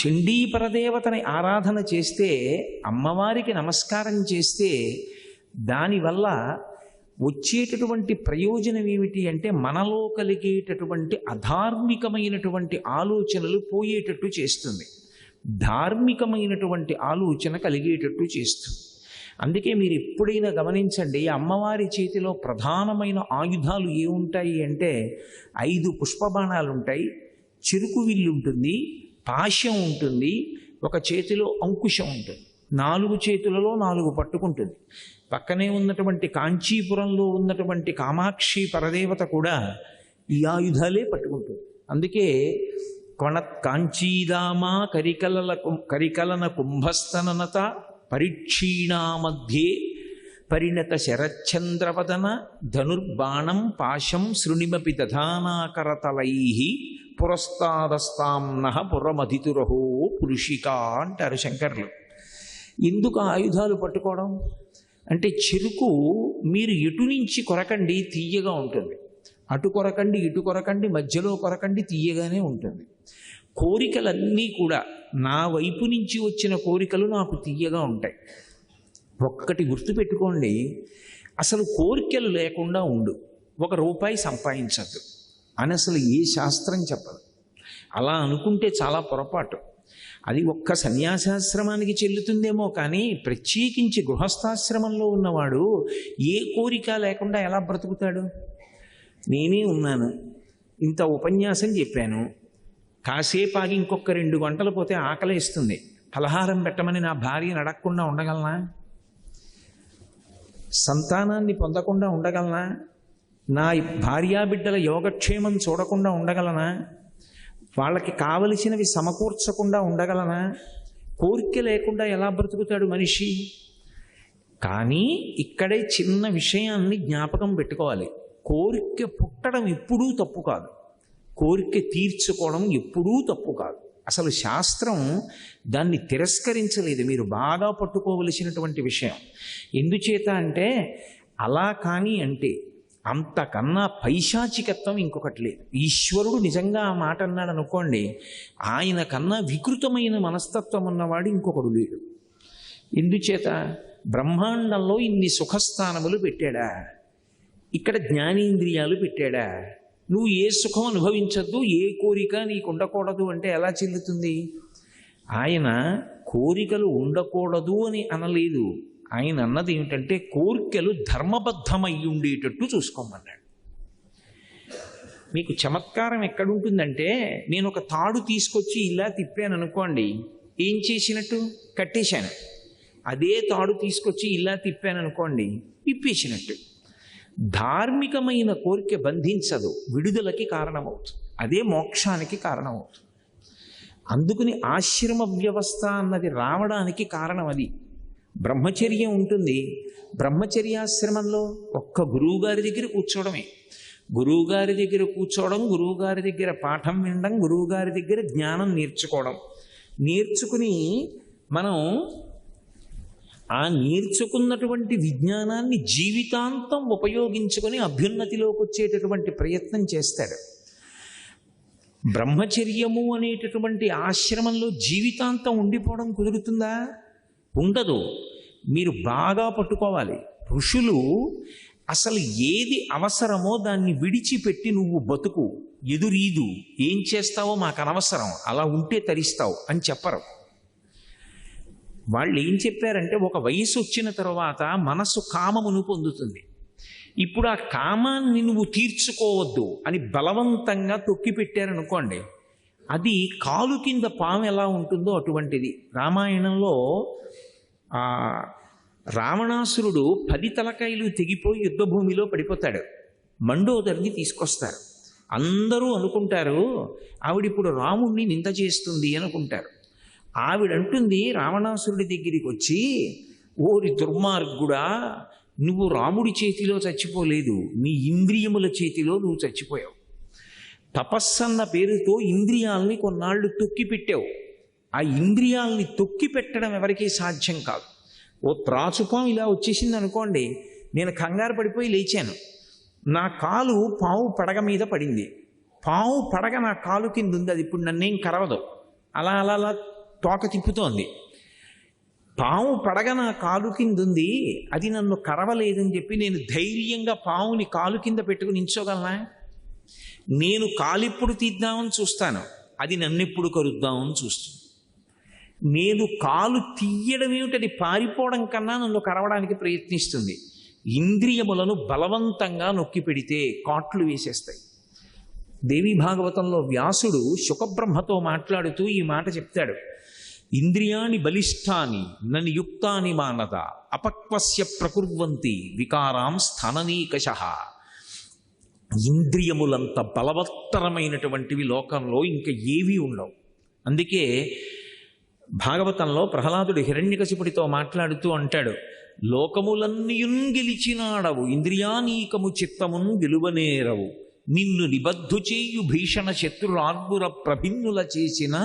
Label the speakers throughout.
Speaker 1: చండీ పరదేవతని ఆరాధన చేస్తే, అమ్మవారికి నమస్కారం చేస్తే దానివల్ల వచ్చేటటువంటి ప్రయోజనం ఏమిటి అంటే మనలో కలిగేటటువంటి అధార్మికమైనటువంటి ఆలోచనలు పోయేటట్టు చేస్తుంది, ధార్మికమైనటువంటి ఆలోచన కలిగేటట్టు చేస్తుంది. అందుకే మీరు ఎప్పుడైనా గమనించండి, అమ్మవారి చేతిలో ప్రధానమైన ఆయుధాలు ఏముంటాయి అంటే 5 పుష్పబాణాలు ఉంటాయి, చెరుకు విల్లు ఉంటుంది, పాశం ఉంటుంది, ఒక చేతిలో అంకుశం ఉంటుంది, 4 చేతులలో 4 పట్టుకుంటుంది. పక్కనే ఉన్నటువంటి కాంచీపురంలో ఉన్నటువంటి కామాక్షి పరదేవత కూడా ఈ ఆయుధాలే పట్టుకుంటుంది. అందుకే కాంచీదామా కరికలన కుంభస్తననత పరిక్షీణా మధ్యే పరిణత శరచంద్రవదన ధనుర్బాణం పాశం శృణిమపి దధానాకరతలై పురస్తాదస్తాంనః పురమధితురహో పురుషిక అంటారు శంకర్లు. ఎందుకు ఆయుధాలు పట్టుకోవడం అంటే, చెరుకు మీరు ఎటు నుంచి కొరకండి తీయగా ఉంటుంది, అటు కొరకండి ఇటు కొరకండి మధ్యలో కొరకండి తీయగానే ఉంటుంది. కోరికలన్నీ కూడా నా వైపు నుంచి వచ్చిన కోరికలు నాకు తీయగా ఉంటాయి. ఒక్కటి గుర్తుపెట్టుకోండి, అసలు కోరికలు లేకుండా ఉండు, 1 రూపాయి సంపాదించద్దు అని అసలు ఏ శాస్త్రం చెప్పదు. అలా అనుకుంటే చాలా పొరపాటు. అది ఒక్క సన్యాసాశ్రమానికి చెల్లుతుందేమో కానీ ప్రత్యేకించి గృహస్థాశ్రమంలో ఉన్నవాడు ఏ కోరిక లేకుండా ఎలా బ్రతుకుతాడు? నేనే ఉన్నాను, ఇంత ఉపన్యాసం చెప్పాను, కాసేపు ఆగి ఇంకొక 2 గంటలు పోతే ఆకలేస్తుంది, ఫలహారం పెట్టమని నా భార్యను అడగకుండా ఉండగలనా? సంతానాన్ని పొందకుండా ఉండగలనా? నా భార్యాబిడ్డల యోగక్షేమం చూడకుండా ఉండగలనా? వాళ్ళకి కావలసినవి సమకూర్చకుండా ఉండగలనా? కోరిక లేకుండా ఎలా బ్రతుకుతాడు మనిషి? కానీ ఇక్కడే చిన్న విషయాన్ని జ్ఞాపకం పెట్టుకోవాలి. కోరిక పుట్టడం ఎప్పుడూ తప్పు కాదు, కోరిక తీర్చుకోవడం ఎప్పుడూ తప్పు కాదు. అసలు శాస్త్రం దాన్ని తిరస్కరించలేదు. మీరు బాగా పట్టుకోవలసినటువంటి విషయం. ఎందుచేత అంటే అలా కానీ అంటే అంతకన్నా పైశాచికత్వం ఇంకొకటి లేదు. ఈశ్వరుడు నిజంగా ఆ మాట అన్నాడు అనుకోండి, ఆయన కన్నా వికృతమైన మనస్తత్వం ఉన్నవాడు ఇంకొకడు లేడు. ఎందుచేత బ్రహ్మాండంలో ఇన్ని సుఖస్థానములు పెట్టాడా, ఇక్కడ జ్ఞానేంద్రియాలు పెట్టాడా, నువ్వు ఏ సుఖం అనుభవించద్దు, ఏ కోరిక నీకు ఉండకూడదు అంటే ఎలా చెల్లుతుంది? ఆయన కోరికలు ఉండకూడదు అని అనలేదు. ఆయన అన్నది ఏమిటంటే కోరికలు ధర్మబద్ధమై ఉండేటట్టు చూసుకోమన్నాడు. మీకు చమత్కారం ఎక్కడుంటుందంటే, నేను ఒక తాడు తీసుకొచ్చి ఇలా తిప్పాను అనుకోండి, ఏం చేసినట్టు? కట్టేశాను. అదే తాడు తీసుకొచ్చి ఇలా తిప్పాను అనుకోండి, విప్పేసినట్టు. ధార్మికమైన కోరిక బంధించదు, విడుదలకి కారణమవుతుంది, అదే మోక్షానికి కారణమవుతుంది. అందుకని ఆశ్రమ వ్యవస్థ అన్నది రావడానికి కారణం అది. బ్రహ్మచర్యం ఉంటుంది, బ్రహ్మచర్యాశ్రమంలో ఒక్క గురువుగారి దగ్గర కూర్చోవడమే. గురువుగారి దగ్గర కూర్చోవడం, గురువుగారి దగ్గర పాఠం వినడం, గురువుగారి దగ్గర జ్ఞానం నేర్చుకోవడం. నేర్చుకుని మనం ఆ నేర్చుకున్నటువంటి విజ్ఞానాన్ని జీవితాంతం ఉపయోగించుకొని అభ్యున్నతిలోకి వచ్చేటటువంటి ప్రయత్నం చేస్తాడు. బ్రహ్మచర్యము అనేటటువంటి ఆశ్రమంలో జీవితాంతం ఉండిపోవడం కుదురుతుందా? ఉండదు. మీరు బాగా పట్టుకోవాలి. ఋషులు అసలు ఏది అవసరమో దాన్ని విడిచిపెట్టి నువ్వు బతుకు, ఎదురీదు, ఏం చేస్తావో మాకు అనవసరం, అలా ఉంటే తరిస్తావు అని చెప్పరు. వాళ్ళు ఏం చెప్పారంటే, ఒక వయసు వచ్చిన తర్వాత మనసు కామమును పొందుతుంది. ఇప్పుడు ఆ కామాన్ని నువ్వు తీర్చుకోవద్దు అని బలవంతంగా తొక్కి పెట్టారనుకోండి, అది కాలు కింద పాము ఎలా ఉంటుందో అటువంటిది. రామాయణంలో రావణాసురుడు 10 తలకాయలు తెగిపోయి యుద్ధభూమిలో పడిపోతాడు. మండోదరిని తీసుకొస్తారు. అందరూ అనుకుంటారు ఆవిడిప్పుడు రాముణ్ణి నింద చేస్తుంది అనుకుంటారు. ఆవిడంటుంది రావణాసురుడి దగ్గరికి వచ్చి, ఓరి దుర్మార్గుడా, నువ్వు రాముడి చేతిలో చచ్చిపోలేదు, నీ ఇంద్రియముల చేతిలో నువ్వు చచ్చిపోయావు. తపస్సన్న పేరుతో ఇంద్రియాల్ని కొన్నాళ్ళు తొక్కి పెట్టావు. ఆ ఇంద్రియాల్ని తొక్కి పెట్టడం ఎవరికీ సాధ్యం కాదు. ఓ త్రాచుపాము ఇలా వచ్చేసింది అనుకోండి, నేను కంగారు పడిపోయి లేచాను, నా కాలు పావు పడగ మీద పడింది, పావు పడగ నా కాలు కింద ఉంది, అది ఇప్పుడు నన్నేం కరవదు, అలా అలా అలా తోక తిప్పుతోంది. పాము పడగ నా కాలు కింద ఉంది, అది నన్ను కరవలేదని చెప్పి నేను ధైర్యంగా పావుని కాలు కింద పెట్టుకుని నించోగలనా? నేను కాలిప్పుడు తీద్దామని చూస్తాను, అది నన్నెప్పుడు కరుద్దామని చూస్తుంది. నేను కాలు తీయడం ఏమిటి, అది పారిపోవడం కన్నా నన్ను కరవడానికి ప్రయత్నిస్తుంది. ఇంద్రియములను బలవంతంగా నొక్కి పెడితే కాట్లు వేసేస్తాయి. దేవీ భాగవతంలో వ్యాసుడు శుకబ్రహ్మతో మాట్లాడుతూ ఈ మాట చెప్తాడు. ఇంద్రియాణి బలిష్టాని ననియుక్తాని మానద అపక్వస్య ప్రకుర్వంతి వికారాం స్థాననీకషః. ఇంద్రియములంత బలవత్తరమైనటువంటివి లోకంలో ఇంకా ఏవీ ఉండవు. అందుకే భాగవతంలో ప్రహ్లాదుడు హిరణ్యకశిపుడితో మాట్లాడుతూ అంటాడు, లోకములన్నీయున్ గెలిచినాడవు ఇంద్రియానీకము చిత్తమున్ గెలువనేరవు, నిన్ను నిబద్ధు చేయు భీషణ శత్రురార్బుర ప్రభిన్నుల చేసిన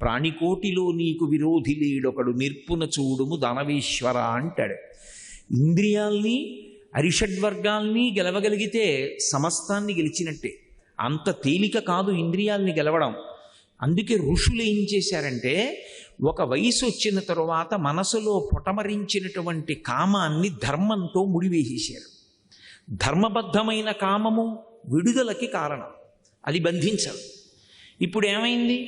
Speaker 1: ప్రాణికోటిలో నీకు విరోధి లేడొకడు నిర్పున చూడుము దానవేశ్వర అంటాడు. ఇంద్రియాల్ని అరిషడ్వర్గాల్ని గెలవగలిగితే సమస్తాన్ని గెలిచినట్టే. అంత తేలిక కాదు ఇంద్రియాల్ని గెలవడం. అందుకే ఋషులు ఏం చేశారంటే, ఒక వయసు వచ్చిన తరువాత మనసులో పొటమరించినటువంటి కామాన్ని ధర్మంతో ముడివేసేశారు. ధర్మబద్ధమైన కామము విడుదలకి కారణం, అది బంధించదు. ఇప్పుడు ఏమైంది?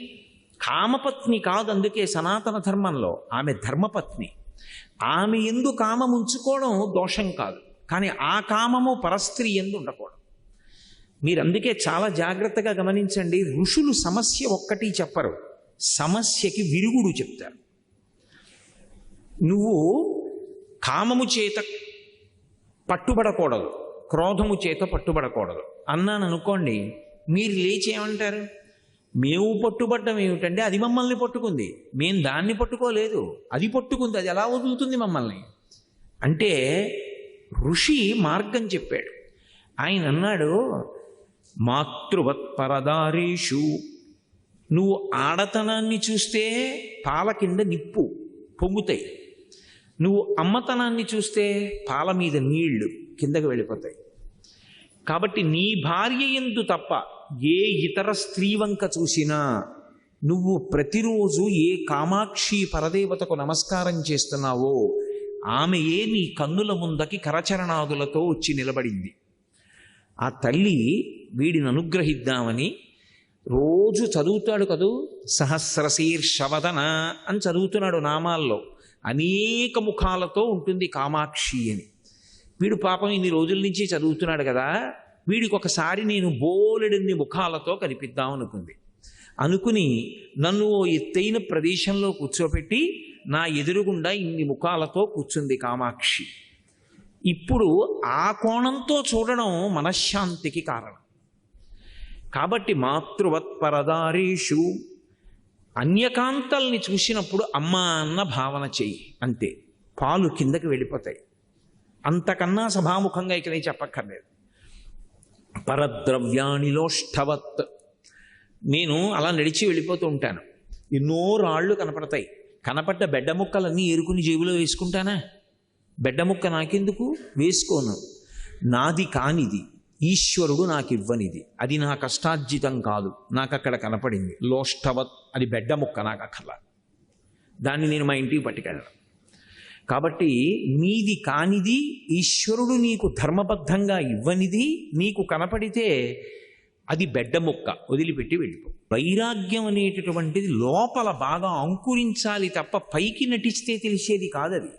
Speaker 1: కామపత్ని కాదు, అందుకే సనాతన ధర్మంలో ఆమె ధర్మపత్ని. ఆమె ఎందు కామం ఉంచుకోవడం దోషం కాదు, కానీ ఆ కామము పరస్త్రీ ఎందు ఉండకూడదు. మీరు అందుకే చాలా జాగ్రత్తగా గమనించండి. ఋషులు సమస్య ఒక్కటి చెప్పరు, సమస్యకి విరుగుడు చెప్తారు. నువ్వు కామము చేత పట్టుబడకూడదు, క్రోధము చేత పట్టుబడకూడదు అన్నాను అనుకోండి, మీరు లేచి ఏమంటారు? మేము పట్టుబడ్డం ఏమిటంటే అది మమ్మల్ని పట్టుకుంది, మేము దాన్ని పట్టుకోలేదు, అది పట్టుకుంది, అది ఎలా వదులుతుంది మమ్మల్ని అంటే? ఋషి మార్గం చెప్పాడు. ఆయన అన్నాడు, మాతృవత్పరదారేషు, నువ్వు ఆడతనాన్ని చూస్తే పాల కింద నిప్పు పొంగుతాయి, నువ్వు అమ్మతనాన్ని చూస్తే పాల మీద నీళ్లు కిందకు వెళ్ళిపోతాయి. కాబట్టి నీ భార్య యందు తప్ప ఏ ఇతర స్త్రీ వంక చూసినా నువ్వు ప్రతిరోజు ఏ కామాక్షి పరదేవతకు నమస్కారం చేస్తున్నావో ఆమెయే నీ కన్నుల ముందకి కరచరణాదులతో వచ్చి నిలబడింది. ఆ తల్లి వీడిని అనుగ్రహిద్దామని రోజు చదువుతాడు కదూ, సహస్రశీర్షవదన అని చదువుతున్నాడు నామాల్లో. అనేక ముఖాలతో ఉంటుంది కామాక్షి అని. వీడు పాపం ఇన్ని రోజుల నుంచి చదువుతున్నాడు కదా, వీడికి ఒకసారి నేను బోలెడన్ని ముఖాలతో కనిపిద్దాం అనుకుని నన్ను ఓ ఎత్తైన ప్రదేశంలో కూర్చోపెట్టి నా ఎదురుగుండా ఇన్ని ముఖాలతో కూర్చుంది కామాక్షి. ఇప్పుడు ఆ కోణంతో చూడడం మనశ్శాంతికి కారణం. కాబట్టి మాతృవత్పరదారేషు, అన్యకాంతల్ని చూసినప్పుడు అమ్మా అన్న భావన చెయ్యి, అంతే, పాలు కిందకి వెళ్ళిపోతాయి. అంతకన్నా సభాముఖంగా ఇక నేను చెప్పక్కర్లేదు. పరద్రవ్యాణిలోష్ఠవత్, నేను అలా నడిచి వెళ్ళిపోతూ ఉంటాను, ఎన్నో రాళ్ళు కనపడతాయి, కనపడ్డ బెడ్డ ముక్కలన్నీ ఏరుకుని జేబులో వేసుకుంటానా? బెడ్డ ముక్క నాకెందుకు? వేసుకోను. నాది కానిది ఈశ్వరుడు నాకు ఇవ్వనిది, అది నా కష్టార్జితం కాదు, నాకు అక్కడ కనపడింది లోష్ఠవత్, అది బెడ్డ ముక్క, నాకు అక్కర్లా, దాన్ని నేను మా ఇంటికి పట్టుకెళ్ళను. కాబట్టి నీది కానిది, ఈశ్వరుడు నీకు ధర్మబద్ధంగా ఇవ్వనిది నీకు కనపడితే అది బెడ్డ ముక్క, వదిలిపెట్టి వెళ్ళిపో. వైరాగ్యం అనేటటువంటిది లోపల బాగా అంకురించాలి తప్ప పైకి నటిస్తే తెలిసేది కాదది.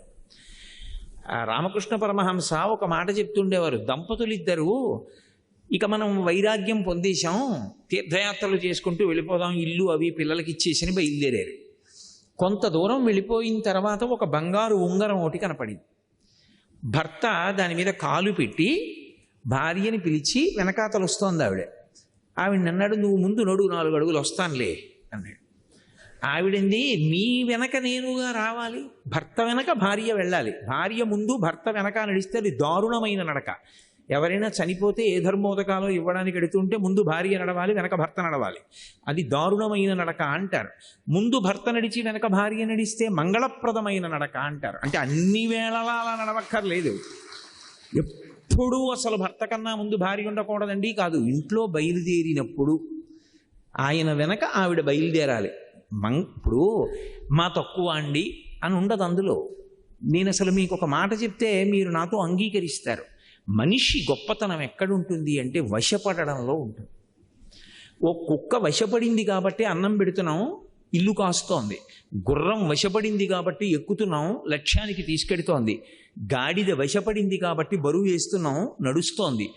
Speaker 1: రామకృష్ణ పరమహంస ఒక మాట చెప్తుండేవారు, దంపతులిద్దరూ ఇక మనం వైరాగ్యం పొందేశాం, తీర్థయాత్రలు చేసుకుంటూ వెళ్ళిపోదాం, ఇల్లు అవి పిల్లలకి ఇచ్చేసని బయలుదేరారు. కొంత దూరం వెళ్ళిపోయిన తర్వాత ఒక బంగారు ఉంగరం ఒకటి కనపడింది. భర్త దాని మీద కాలు పెట్టి భార్యని పిలిచి వెనకాతలు వస్తోంది ఆవిడ అన్నాడు, నువ్వు ముందు నడు, 4 అడుగులు వస్తానులే అన్నాడు. ఆవిడంది, నీ వెనక నేనుగా రావాలి, భర్త వెనక భార్య వెళ్ళాలి, భార్య ముందు భర్త వెనక నడిస్తే అది దారుణమైన నడక. ఎవరైనా చనిపోతే ఏ ధర్మోదకాలో ఇవ్వడానికి ఎడుతుంటే ముందు భార్య నడవాలి, వెనక భర్త నడవాలి, అది దారుణమైన నడక అంటారు. ముందు భర్త నడిచి వెనక భార్య నడిస్తే మంగళప్రదమైన నడక అంటారు. అంటే అన్ని వేళలా అలా నడవక్కర్లేదు, ఎప్పుడూ అసలు భర్త కన్నా ముందు భార్య ఉండకూడదండి కాదు. ఇంట్లో బయలుదేరినప్పుడు ఆయన వెనక ఆవిడ బయలుదేరాలి. ఇప్పుడు మా తక్కువ అండి అని ఉండదు అందులో. నేను అసలు మీకు ఒక మాట చెప్తే మీరు నాతో అంగీకరిస్తారు. మనిషి గొప్పతనం ఎక్కడుంటుంది అంటే వశపడడంలో ఉంటుంది. ఓ కుక్క వశపడింది కాబట్టి అన్నం పెడుతున్నాం, ఇల్లు కాస్తోంది. గుర్రం వశపడింది కాబట్టి ఎక్కుతున్నాం, లక్ష్యానికి తీసుకెడుతోంది. గాడిద వశపడింది కాబట్టి బరువు వేస్తున్నాం, నడుస్తోంది.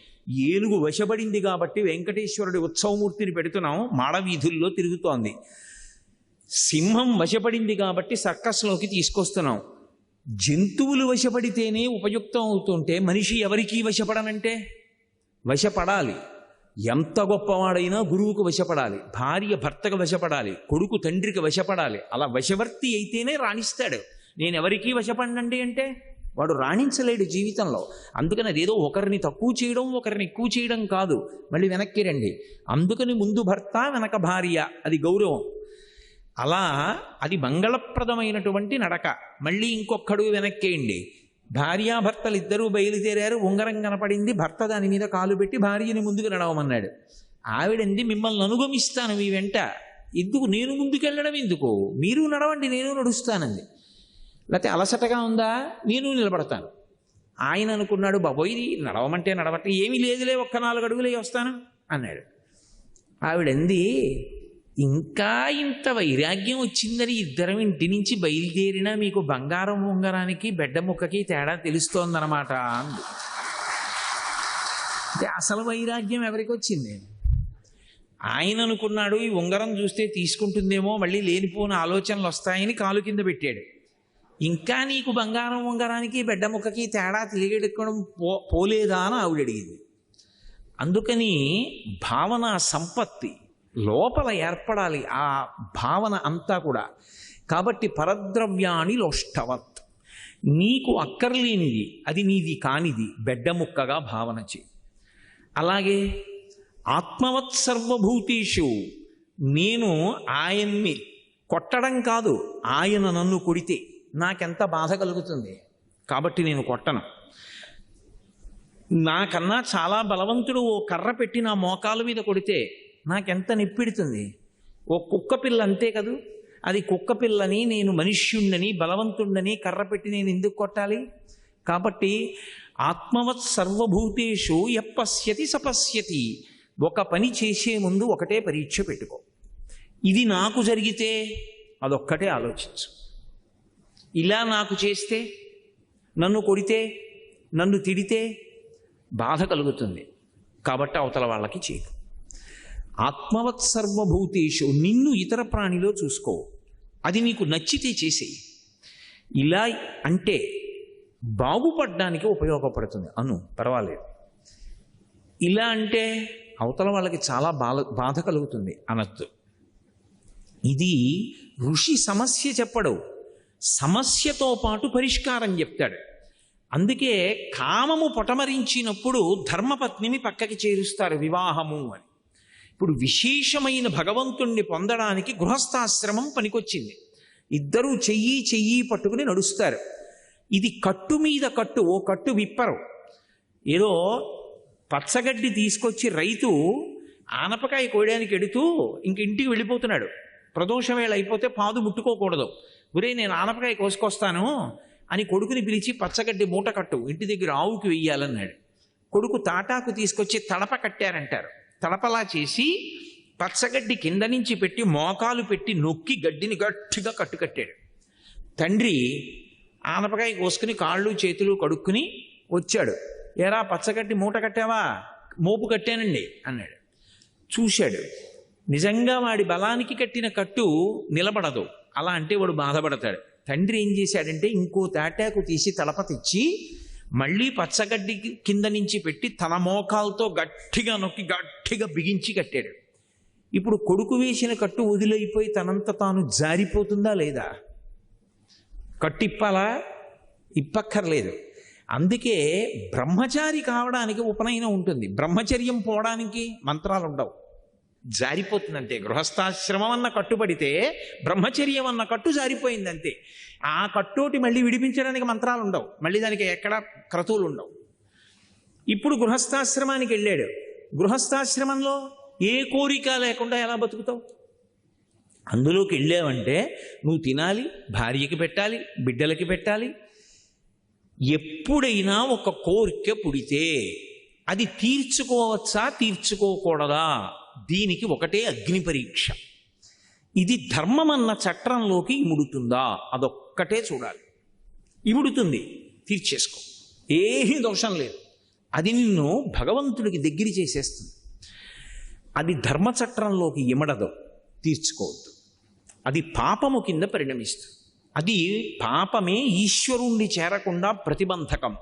Speaker 1: ఏనుగు వశపడింది కాబట్టి వెంకటేశ్వరుడి ఉత్సవమూర్తిని పెడుతున్నాం, మాడవీధుల్లో తిరుగుతోంది. సింహం వశపడింది కాబట్టి సర్కస్లోకి తీసుకొస్తున్నాం. జంతువులు వశపడితేనే ఉపయుక్తం అవుతుంటే మనిషి ఎవరికీ వశపడనంటే? వశపడాలి. ఎంత గొప్పవాడైనా గురువుకు వశపడాలి, భార్య భర్తకు వశపడాలి, కొడుకు తండ్రికి వశపడాలి. అలా వశవర్తి అయితేనే రాణిస్తాడు. నేను ఎవరికీ వశపడండి అంటే వాడు రాణించలేడు జీవితంలో. అందుకని అదేదో ఒకరిని తక్కువ చేయడం ఒకరిని ఎక్కువ చేయడం కాదు. మళ్ళీ వెనక్కి రండి. అందుకని ముందు భర్త వెనక భార్య, అది గౌరవం. అలా అది మంగళప్రదమైనటువంటి నడక. మళ్ళీ ఇంకొక్కడు వెనక్కేయండి. భార్యాభర్తలు ఇద్దరూ బయలుదేరారు, ఉంగరం కనపడింది, భర్త దాని మీద కాలు పెట్టి భార్యని ముందుకు నడవమన్నాడు. ఆవిడంది, మిమ్మల్ని అనుగమిస్తాను మీ వెంట. ఎందుకు నేను ముందుకెళ్ళడం ఎందుకు, మీరు నడవండి నేను నడుస్తానంది. లేకపోతే అలసటగా ఉందా, నేను నిలబడతాను. ఆయన అనుకున్నాడు, బాబోయ్ నడవమంటే నడవట్టే, ఏమీ లేదులే, ఒక్క 4 అడుగులే వస్తాను అన్నాడు. ఆవిడంది, ఇంకా ఇంత వైరాగ్యం వచ్చిందని ఇద్దరం ఇంటి నుంచి బయలుదేరినా మీకు బంగారం ఉంగరానికి బెడ్డ ముక్కకి తేడా తెలుస్తోందన్నమాట అంది. అంటే అసలు వైరాగ్యం ఎవరికి వచ్చింది? ఆయన అనుకున్నాడు ఈ ఉంగరం చూస్తే తీసుకుంటుందేమో, మళ్ళీ లేనిపోని ఆలోచనలు వస్తాయని కాలు కింద పెట్టాడు. ఇంకా నీకు బంగారం ఉంగరానికి బెడ్డ ముక్కకి తేడా తెలియడం పోలేదా అని ఆవిడ అడిగింది. అందుకని భావన సంపత్తి లోపల ఏర్పడాలి, ఆ భావన అంతా కూడా. కాబట్టి పరద్రవ్యాన్ని లోష్టవత్, నీకు అక్కర్లేనిది, అది నీది కానిది బెడ్డ ముక్కగా భావన చేయి. అలాగే ఆత్మవత్ సర్వభూతేషు, నేను ఆయన్ని కొట్టడం కాదు, ఆయన నన్ను కొడితే నాకెంత బాధ కలుగుతుంది కాబట్టి నేను కొట్టను. నాకన్నా చాలా బలవంతుడు ఓ కర్ర పెట్టి నా మోకాల మీద కొడితే నాకెంత నిప్పిడుతుంది. ఓ కుక్క పిల్ల అంతే కదూ, అది కుక్క పిల్లని నేను మనుష్యుణ్ణని బలవంతుణ్ణని కర్ర పెట్టి నేను ఎందుకు కొట్టాలి? కాబట్టి ఆత్మవత్ సర్వభూతేషు యప్పశ్యతి సపశ్యతి, ఒక పని చేసే ముందు ఒకటే పరీక్ష పెట్టుకో. ఇది నాకు జరిగితే అదొక్కటే ఆలోచించు. ఇలా నాకు చేస్తే, నన్ను కొడితే, నన్ను తిడితే బాధ కలుగుతుంది కాబట్టి అవతల వాళ్ళకి చేయకు. ఆత్మవత్ సర్వభూతేషు, నిన్ను ఇతర ప్రాణిలో చూసుకో, అది నీకు నచ్చితే చేసేయి. ఇలా అంటే బాగుపడడానికి ఉపయోగపడుతుంది అను, పర్వాలేదు. ఇలా అంటే అవతల వాళ్ళకి చాలా బాధ కలుగుతుంది అనద్దు. ఇది ఋషి సమస్య చెప్పడు, సమస్యతో పాటు పరిష్కారం చెప్తాడు. అందుకే కామము పొటమరించినప్పుడు ధర్మపత్నిని పక్కకి చేరుస్తారు వివాహము అని. ఇప్పుడు విశేషమైన భగవంతుణ్ణి పొందడానికి గృహస్థాశ్రమం పనికొచ్చింది. ఇద్దరూ చెయ్యి పట్టుకుని నడుస్తారు. ఇది కట్టు మీద కట్టు, ఓ కట్టు విప్పరు. ఏదో పచ్చగడ్డి తీసుకొచ్చి రైతు ఆనపకాయ కోయడానికి ఎడుతూ ఇంక ఇంటికి వెళ్ళిపోతున్నాడు. ప్రదోషం వేళ అయిపోతే పాదు ముట్టుకోకూడదు. ఒరే నేను ఆనపకాయ కోసుకొస్తాను అని కొడుకుని పిలిచి పచ్చగడ్డి మూట కట్టు, ఇంటి దగ్గర ఆవుకి వెయ్యాలన్నాడు. కొడుకు తాటాకు తీసుకొచ్చి తడప కట్టారంటారు. తడపలా చేసి పచ్చగడ్డి కింద నుంచి పెట్టి మోకాలు పెట్టి నొక్కి గడ్డిని గట్టిగా కట్టుకట్టాడు. తండ్రి ఆనపకాయ కోసుకుని కాళ్ళు చేతులు కడుక్కుని వచ్చాడు. ఏరా పచ్చగడ్డి మూట కట్టావా? మోపు కట్టానండి అన్నాడు. చూశాడు, నిజంగా వాడి బలానికి కట్టిన కట్టు నిలబడదు. అలా అంటే వాడు బాధపడతాడు. తండ్రి ఏం చేశాడంటే ఇంకో తాటాకు తీసి తలప తెచ్చి మళ్ళీ పచ్చగడ్డి కింద నుంచి పెట్టి తన మోకాలతో గట్టిగా నొక్కి గట్టిగా బిగించి కట్టాడు. ఇప్పుడు కొడుకు వేసిన కట్టు వదిలైపోయి తనంత తాను జారిపోతుందా లేదా? కట్టిప్పాలా? ఇప్పక్కర్లేదు. అందుకే బ్రహ్మచారి కావడానికి ఉపనయనం ఉంటుంది, బ్రహ్మచర్యం పోవడానికి మంత్రాలు ఉండవు. జారిపోతుందంటే గృహస్థాశ్రమం అన్న కట్టుబడితే బ్రహ్మచర్యం అన్న కట్టు జారిపోయిందంతే. ఆ కట్టోటి మళ్ళీ విడిపించడానికి మంత్రాలు ఉండవు, మళ్ళీ దానికి ఎక్కడ క్రతువులు ఉండవు. ఇప్పుడు గృహస్థాశ్రమానికి వెళ్ళాడు. గృహస్థాశ్రమంలో ఏ కోరిక లేకుండా ఎలా బతుకుతావు? అందులోకి వెళ్ళావంటే నువ్వు తినాలి, భార్యకి పెట్టాలి, బిడ్డలకి పెట్టాలి. ఎప్పుడైనా ఒక కోరిక పుడితే అది తీర్చుకోవచ్చా తీర్చుకోకూడదా, దీనికి ఒకటే అగ్ని పరీక్ష. ఇది ధర్మం అన్న చట్రంలోకి ఇముడుతుందా, అదొక్కటే చూడాలి. ఇముడుతుంది, తీర్చేసుకో, ఏమీ దోషం లేదు. అది నిన్ను భగవంతుడికి దగ్గర చేసేస్తుంది. అది ధర్మచట్రంలోకి ఇమడదు, తీర్చుకోవద్దు. అది పాపము కింద పరిణమిస్తుంది. అది పాపమే ఈశ్వరుణ్ణి చేరకుండా ప్రతిబంధకం.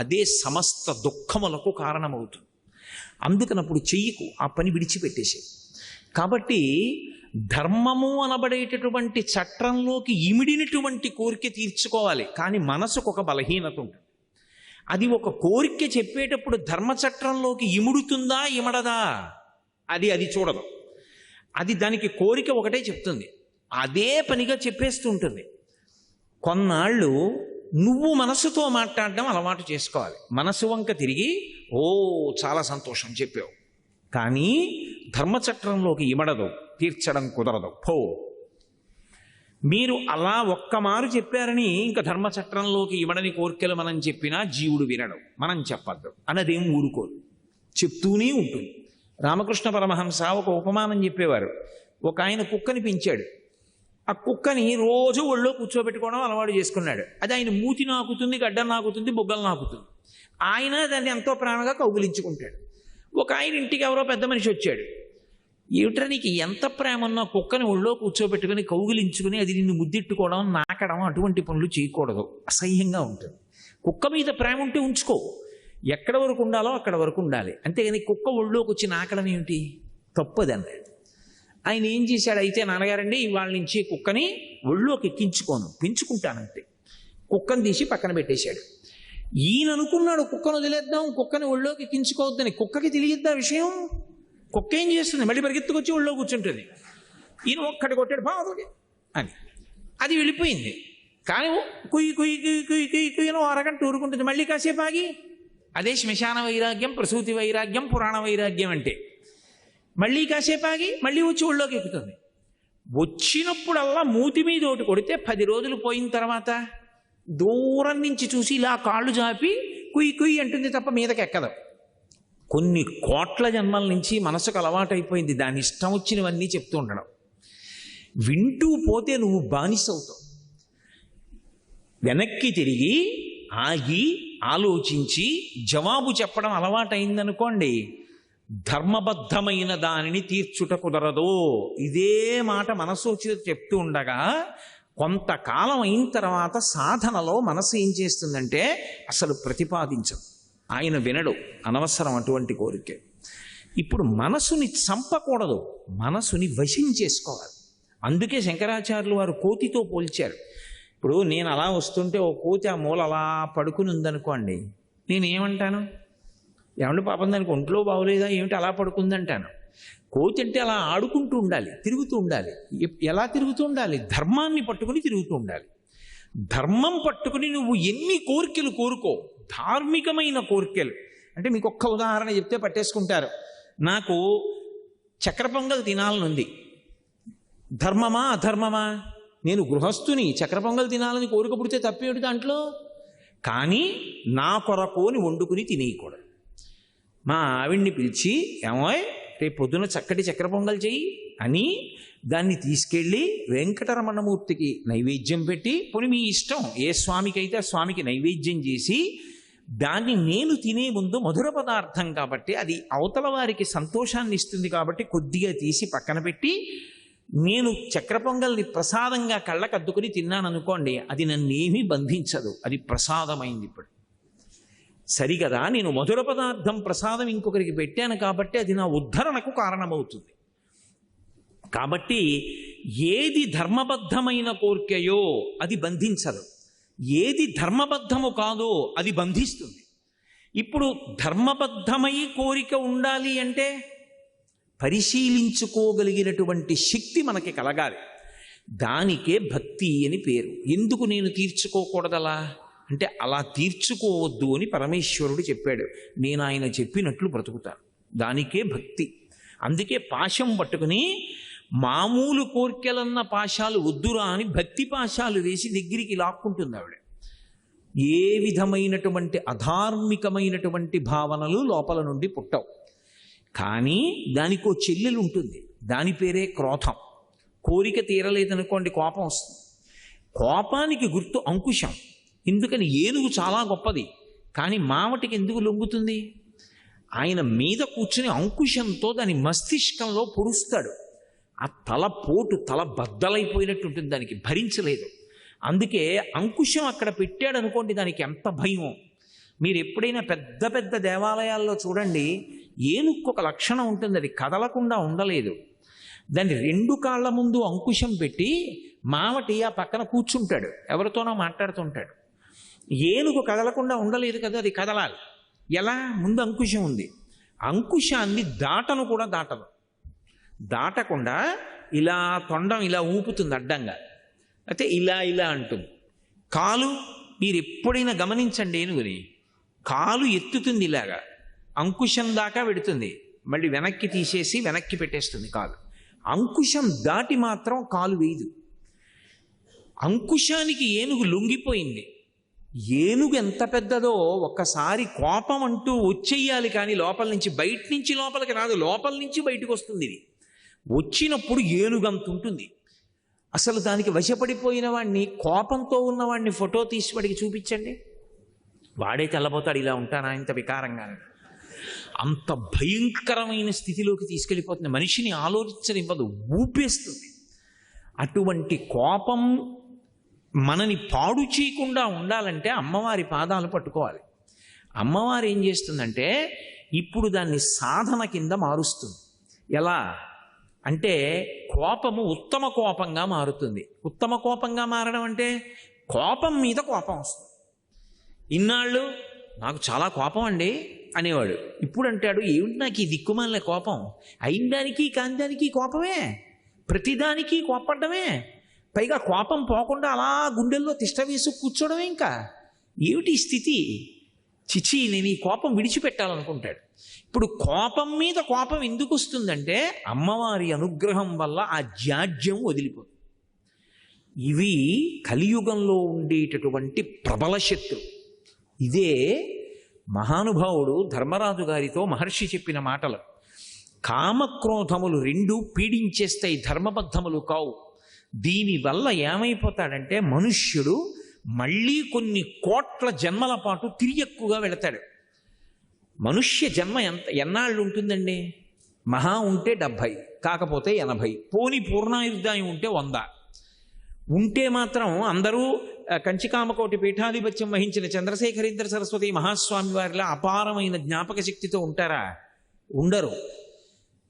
Speaker 1: అదే సమస్త దుఃఖములకు కారణమవుతుంది. అందుకనప్పుడు చెయ్యకు, ఆ పని విడిచిపెట్టేసే. కాబట్టి ధర్మము అనబడేటటువంటి చట్రంలోకి ఇమిడినటువంటి కోరిక తీర్చుకోవాలి. కానీ మనసుకు ఒక బలహీనత ఉంటుంది. అది ఒక కోరిక చెప్పేటప్పుడు ధర్మచట్రంలోకి ఇముడుతుందా ఇమడదా అది చూడదు. అది దానికి కోరిక ఒకటే చెప్తుంది, అదే పనిగా చెప్పేస్తూ ఉంటుంది. కొన్నాళ్ళు నువ్వు మనసుతో మాట్లాడడం అలవాటు చేసుకోవాలి. మనసు వంక తిరిగి ఓ చాలా సంతోషం చెప్పావు, కానీ ధర్మచట్రంలోకి ఇమడదు, తీర్చడం కుదరదు, పో. మీరు అలా ఒక్కమారు చెప్పారని ఇంకా ధర్మచట్రంలోకి ఇమడని కోరికలు మనం చెప్పినా జీవుడు వినడు, మనం చెప్పద్దు అన్నదేం ఊరుకోదు, చెప్తూనే ఉంటుంది. రామకృష్ణ పరమహంస ఒక ఉపమానం చెప్పేవారు. ఒక ఆయన కుక్కని పెంచాడు. ఆ కుక్కని రోజు ఒళ్ళో కూర్చోబెట్టుకోవడం అలవాటు చేసుకున్నాడు. అది ఆయన మూతి నాకుతుంది, గడ్డం నాకుతుంది, బొగ్గలు నాకుతుంది. ఆయన దాన్ని ఎంతో ప్రేమగా కౌగిలించుకుంటాడు. ఒక ఆయన ఇంటికి ఎవరో పెద్ద మనిషి వచ్చాడు. ఏమిట్రా నీకు ఎంత ప్రేమ ఉన్నా కుక్కని ఒళ్ళో కూర్చోబెట్టుకుని కౌగిలించుకుని అది నిన్ను ముద్దెట్టుకోవడం, నాకడం, అటువంటి పనులు చేయకూడదు, అసహ్యంగా ఉంటుంది. కుక్క మీద ప్రేమ ఉంటే ఉంచుకో, ఎక్కడ వరకు ఉండాలో అక్కడ వరకు ఉండాలి. అంతేగాని కుక్క ఒళ్ళోకి వచ్చి నాకడం ఏమిటి, తప్పది అన్నాడు. ఆయన ఏం చేశాడు, అయితే నాన్నగారండి ఇవాళ నుంచి కుక్కని ఒళ్ళోకి ఎక్కించుకోను, పెంచుకుంటానంతే. కుక్కను తీసి పక్కన పెట్టేశాడు. ఈయన అనుకున్నాడు కుక్కను వదిలేద్దాం, కుక్కని ఒళ్ళోకి ఎక్కించుకోవద్దని. కుక్కకి తెలియద్దా విషయం? కుక్క ఏం చేస్తుంది, మళ్ళీ పరిగెత్తుకొచ్చి ఒళ్ళో కూర్చుంటుంది. ఈయన ఒక్కటి కొట్టాడు, బాగుంది అని, అది వెళ్ళిపోయింది. కానీ కుయ్యి కుయ్యి కుయ్యి కుయ్యి కుయ్యి కుయ్యను అరగంట ఊరుకుంటుంది. మళ్ళీ కాసేపు ఆగి, అదే శ్మశాన వైరాగ్యం, ప్రసూతి వైరాగ్యం, పురాణ వైరాగ్యం అంటే. మళ్ళీ కాసేపు ఆగి మళ్ళీ వచ్చి ఒళ్ళోకి ఎక్కుతుంది. వచ్చినప్పుడల్లా మూతి మీద ఒకటి కొడితే 10 రోజులు పోయిన తర్వాత దూరం నుంచి చూసి ఇలా కాళ్ళు జాపి కుయ్యి కుయ్యి అంటుంది తప్ప మీదకి ఎక్కదు. కొన్ని కోట్ల జన్మల నుంచి మనసుకు అలవాటైపోయింది దాని ఇష్టం వచ్చినవన్నీ చెప్తూ ఉండడం. వింటూ పోతే నువ్వు బానిసవుతావు. వెనక్కి తిరిగి ఆగి ఆలోచించి జవాబు చెప్పడం అలవాటైందనుకోండి, ధర్మబద్ధమైన దానిని తీర్చుట కుదరదు. ఇదే మాట మనసు వచ్చి చెప్తూ ఉండగా కొంతకాలం అయిన తర్వాత సాధనలో మనసు ఏం చేస్తుందంటే అసలు ప్రతిపాదించదు. ఆయన వినడు, అనవసరం అటువంటి కోరిక. ఇప్పుడు మనసుని చంపకూడదు, మనసుని వశం చేసుకోవాలి. అందుకే శంకరాచార్యులు వారు కోతితో పోల్చారు. ఇప్పుడు నేను అలా వస్తుంటే ఓ కోతి ఆ మూల అలా పడుకుని ఉందనుకోండి, నేనేమంటాను, ఏమంటే పాపం దానికి ఒంట్లో బాగోలేదా ఏమిటి అలా పడుకుందంటాను. కోతి అంటే అలా ఆడుకుంటూ ఉండాలి, తిరుగుతూ ఉండాలి. ఎలా తిరుగుతూ ఉండాలి? ధర్మాన్ని పట్టుకుని తిరుగుతూ ఉండాలి. ధర్మం పట్టుకుని నువ్వు ఎన్ని కోరికలు కోరుకో, ధార్మికమైన కోరికలు. అంటే మీకు ఒక్క ఉదాహరణ చెప్తే పట్టేసుకుంటారు. నాకు చక్కెర పొంగల్ తినాలనుంది, ధర్మమా అధర్మమా? నేను గృహస్థుని, చక్కెర పొంగల్ తినాలని కోరిక పుడితే తప్పేమిటి దాంట్లో? కానీ నా కొరకోని వండుకుని తినేయకూడదు. మా ఆవిడ్ని పిలిచి, ఏమోయ్ రేపు పొద్దున చక్కటి చక్కెర పొంగల్ చెయ్యి అని దాన్ని తీసుకెళ్ళి వెంకటరమణమూర్తికి నైవేద్యం పెట్టి, పోనీ మీ ఇష్టం ఏ స్వామికైతే ఆ స్వామికి నైవేద్యం చేసి, దాన్ని నేను తినే ముందు మధుర పదార్థం కాబట్టి అది అవతల వారికి సంతోషాన్ని ఇస్తుంది కాబట్టి కొద్దిగా తీసి పక్కన పెట్టి నేను చక్కెర పొంగల్ని ప్రసాదంగా కళ్ళకద్దుకుని తిన్నాను అనుకోండి, అది నన్నేమీ బంధించదు, అది ప్రసాదమైంది. ఇప్పుడు సరిగదా, నేను మధుర పదార్థం ప్రసాదం ఇంకొకరికి పెట్టాను కాబట్టి అది నా ఉద్ధరణకు కారణమవుతుంది. కాబట్టి ఏది ధర్మబద్ధమైన కోరికయో అది బంధించదు, ఏది ధర్మబద్ధము కాదో అది బంధిస్తుంది. ఇప్పుడు ధర్మబద్ధమై కోరిక ఉండాలి అంటే పరిశీలించుకోగలిగినటువంటి శక్తి మనకి కలగాలి. దానికే భక్తి అని పేరు. ఎందుకు నేను తీర్చుకోకూడదలా అంటే, అలా తీర్చుకోవద్దు అని పరమేశ్వరుడు చెప్పాడు. నేను ఆయన చెప్పినట్లు బ్రతుకుతాను, దానికే భక్తి. అందుకే పాశం పట్టుకుని మామూలు కోర్కెలన్న పాశాలు వద్దురా అని భక్తి పాశాలు వేసి దగ్గరికి లాక్కుంటుంది ఆవిడ. ఏ విధమైనటువంటి అధార్మికమైనటువంటి భావనలు లోపల నుండి పుట్టవు. కానీ దానికో చెల్లెలు ఉంటుంది, దాని పేరే క్రోధం. కోరిక తీరలేదనుకోండి, కోపం వస్తుంది. కోపానికి గుర్తు అంకుశం. ఎందుకని? ఏనుగు చాలా గొప్పది, కానీ మావటికి ఎందుకు లొంగుతుంది? ఆయన మీద కూర్చుని అంకుశంతో దాని మస్తిష్కంలో పొడుస్తాడు. ఆ తల పోటు, తల బద్దలైపోయినట్టు ఉంటుంది, దానికి భరించలేదు. అందుకే అంకుశం అక్కడ పెట్టాడు అనుకోండి, దానికి ఎంత భయం. మీరు ఎప్పుడైనా పెద్ద పెద్ద దేవాలయాల్లో చూడండి, ఏనుగుకు ఒక లక్షణం ఉంటుంది, అది కదలకుండా ఉండలేదు. దాన్ని 2 కాళ్ళ ముందు అంకుశం పెట్టి మావటి ఆ పక్కన కూర్చుంటాడు, ఎవరితోనో మాట్లాడుతుంటాడు. ఏనుగు కదలకుండా ఉండలేదు కదా, అది కదలాలి. ఎలా? ముందు అంకుశం ఉంది. అంకుశాన్ని దాటను కూడా దాటదు. దాటకుండా ఇలా తొండం ఇలా ఊపుతుంది అడ్డంగా, అయితే ఇలా ఇలా అంటుంది. కాలు మీరు ఎప్పుడైనా గమనించండి, ఏనుగుని కాలు ఎత్తుతుంది ఇలాగా, అంకుశం దాకా పెడుతుంది, మళ్ళీ వెనక్కి తీసేసి వెనక్కి పెట్టేస్తుంది కాలు. అంకుశం దాటి మాత్రం కాలు వేయదు. అంకుశానికి ఏనుగు లొంగిపోయింది. ఏనుగు ఎంత పెద్దదో ఒక్కసారి కోపం అంటూ వచ్చేయాలి, కానీ లోపల నుంచి, బయట నుంచి లోపలికి రాదు, లోపల నుంచి బయటకు వస్తుంది. ఇది వచ్చినప్పుడు ఏనుగంత ఉంటుంది. అసలు దానికి వశపడిపోయిన వాడిని, కోపంతో ఉన్నవాడిని ఫోటో తీసి వాడికి చూపించండి, వాడే తెల్లబోతాడు. ఇలా ఉంటానా ఇంత వికారంగా? అంత భయంకరమైన స్థితిలోకి తీసుకెళ్ళిపోతుంది, మనిషిని ఆలోచించనివ్వదు, ఊపేస్తుంది. అటువంటి కోపం మనని పాడు చేయకుండా ఉండాలంటే అమ్మవారి పాదాలు పట్టుకోవాలి. అమ్మవారు ఏం చేస్తుందంటే ఇప్పుడు దాన్ని సాధన కింద మారుస్తుంది. ఎలా అంటే కోపము ఉత్తమ కోపంగా మారుతుంది. ఉత్తమ కోపంగా మారడం అంటే కోపం మీద కోపం వస్తుంది. ఇన్నాళ్ళు నాకు చాలా కోపం అండి అనేవాడు, ఇప్పుడు అంటాడు ఏమిటి నాకు ఈ దిక్కుమాలిన కోపం, అయిన దానికి కాని దానికి కోపమే, ప్రతిదానికి కోపడ్డమే, పైగా కోపం పోకుండా అలా గుండెల్లో తిష్ట వేసి కూర్చోవడమే. ఇంకా ఏమిటి స్థితి? చిచి, నేను ఈ కోపం విడిచిపెట్టాలనుకుంటాడు. ఇప్పుడు కోపం మీద కోపం ఎందుకు వస్తుందంటే అమ్మవారి అనుగ్రహం వల్ల ఆ జాడ్యం వదిలిపోతుంది. ఇవి కలియుగంలో ఉండేటటువంటి ప్రబల శత్రు. ఇదే మహానుభావుడు ధర్మరాజు గారితో మహర్షి చెప్పిన మాటలు. కామక్రోధములు 2 పీడించేస్తాయి, ధర్మబద్ధములు కావు. దీనివల్ల ఏమైపోతాడంటే మనుష్యుడు మళ్ళీ కొన్ని కోట్ల జన్మల పాటు తిరియక్కువగా వెళతాడు. మనుష్య జన్మ ఎన్నాళ్ళు ఉంటుందండి? మహా ఉంటే 70, కాకపోతే 80, పోని పూర్ణాయుర్దాయం ఉంటే 100. ఉంటే మాత్రం అందరూ కంచికామకోటి పీఠాధిపత్యం వహించిన చంద్రశేఖరేంద్ర సరస్వతి మహాస్వామి వారిలా అపారమైన జ్ఞాపక శక్తితో ఉంటారా? ఉండరు.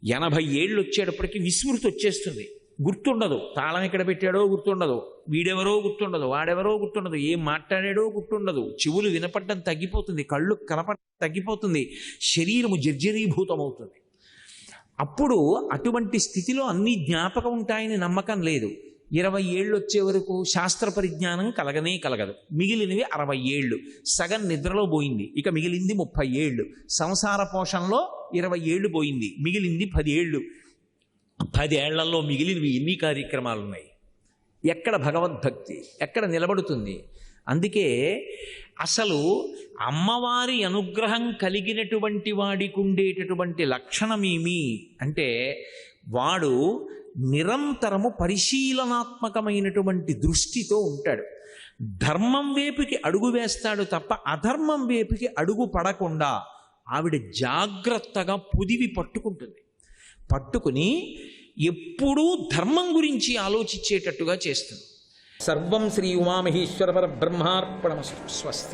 Speaker 1: 80 ఏళ్ళు వచ్చేటప్పటికి విస్మృతి వచ్చేస్తుంది, గుర్తుండదు. తాళం ఎక్కడ పెట్టాడో గుర్తుండదు, వీడెవరో గుర్తుండదు, వాడెవరో గుర్తుండదు, ఏం మాట్లాడాడో గుర్తుండదు, చెవులు వినపడడం తగ్గిపోతుంది, కళ్ళు కనపడడం తగ్గిపోతుంది, శరీరము జర్జరీభూతమవుతుంది. అప్పుడు అటువంటి స్థితిలో అన్ని జ్ఞాపకం ఉంటాయని నమ్మకం లేదు. 20 ఏళ్ళు వచ్చే వరకు శాస్త్ర పరిజ్ఞానం కలగనే కలగదు. మిగిలినవి 60 ఏళ్ళు, సగం నిద్రలో పోయింది, ఇక మిగిలింది 30 ఏళ్ళు. సంసార పోషణలో 20 ఏళ్ళు పోయింది, మిగిలింది 10 ఏళ్ళు. 10 ఏళ్లలో మిగిలినవి ఎన్ని కార్యక్రమాలు ఉన్నాయి? ఎక్కడ భగవద్భక్తి, ఎక్కడ నిలబడుతుంది? అందుకే అసలు అమ్మవారి అనుగ్రహం కలిగినటువంటి వాడికి ఉండేటటువంటి లక్షణమేమి అంటే వాడు నిరంతరము పరిశీలనాత్మకమైనటువంటి దృష్టితో ఉంటాడు. ధర్మం వైపుకి అడుగు వేస్తాడు తప్ప అధర్మం వైపుకి అడుగు పడకుండా ఆవిడ జాగ్రత్తగా పొదివి పట్టుకుంటుంది. పట్టుకుని ఎప్పుడూ ధర్మం గురించి ఆలోచించేటట్టుగా చేస్తుంది. సర్వం శ్రీ ఉమామహేశ్వర పరబ్రహ్మార్పణమస్తు. స్వస్తి.